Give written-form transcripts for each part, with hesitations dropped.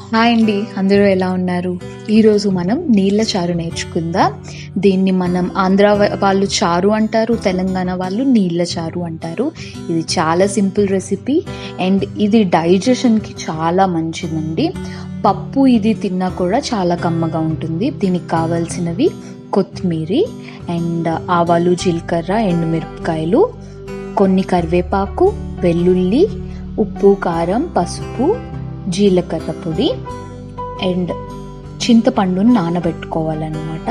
Hi అండి, అందరూ ఎలా ఉన్నారు? ఈరోజు మనం నీళ్ళ చారు నేర్చుకుందాం. దీన్ని మనం ఆంధ్ర వాళ్ళు చారు అంటారు, తెలంగాణ వాళ్ళు నీళ్ళ చారు అంటారు. ఇది చాలా సింపుల్ రెసిపీ అండ్ ఇది డైజెషన్కి చాలా మంచిదండి. పప్పు ఇది తిన్నా కూడా చాలా కమ్మగా ఉంటుంది. దీనికి కావాల్సినవి కొత్తిమీర అండ్ ఆవాలు, జీలకర్ర, ఎండుమిరపకాయలు, కొన్ని కరివేపాకు, వెల్లుల్లి, ఉప్పు, కారం, పసుపు, జీలకర్ర పొడి అండ్ చింతపండుని నానబెట్టుకోవాలన్నమాట.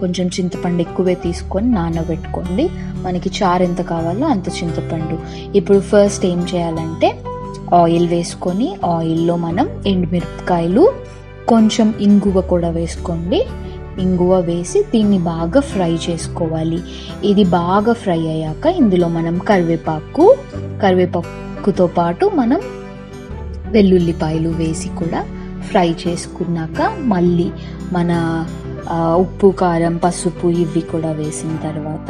కొంచెం చింతపండు ఎక్కువే తీసుకొని నానబెట్టుకోండి. మనకి చారు ఎంత కావాలో అంత చింతపండు. ఇప్పుడు ఫస్ట్ ఏం చేయాలంటే ఆయిల్ వేసుకొని ఆయిల్లో మనం ఎండుమిరపకాయలు, కొంచెం ఇంగువ కూడా వేసుకోండి. ఇంగువ వేసి దీన్ని బాగా ఫ్రై చేసుకోవాలి. ఇది బాగా ఫ్రై అయ్యాక ఇందులో మనం కరివేపాకుతో పాటు మనం వెల్లుల్లిపాయలు వేసి కూడా ఫ్రై చేసుకున్నాక మళ్ళీ మన ఉప్పు, కారం, పసుపు ఇవి కూడా వేసిన తర్వాత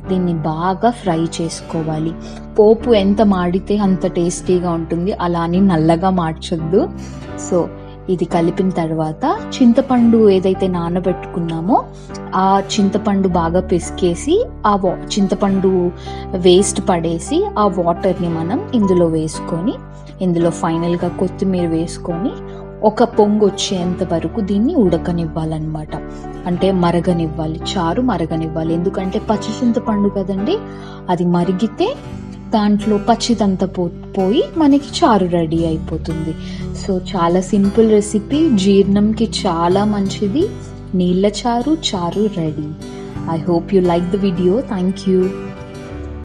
దీన్ని బాగా ఫ్రై చేసుకోవాలి. పోపు ఎంత మాడితే అంత టేస్టీగా ఉంటుంది, అలా అని నల్లగా మార్చొద్దు. సో ఇది కలిపిన తర్వాత చింతపండు ఏదైతే నానబెట్టుకున్నామో ఆ చింతపండు బాగా పిసికేసి ఆ చింతపండు వేస్ట్ పడేసి ఆ వాటర్ని మనం ఇందులో వేసుకొని ఇందులో ఫైనల్గా కొత్తిమీర వేసుకొని ఒక పొంగు వచ్చేంత వరకు దీన్ని ఉడకనివ్వాలన్నమాట. అంటే మరగనివ్వాలి, చారు మరగనివ్వాలి. ఎందుకంటే పచ్చి చింతపండు కదండి, అది మరిగితే దాంట్లో పచ్చిదంతా పోయి మనకి చారు రెడీ అయిపోతుంది. సో చాలా సింపుల్ రెసిపీ, జీర్ణంకి చాలా మంచిది. నీళ్ళ చారు ready. I hope you like the video. Thank you.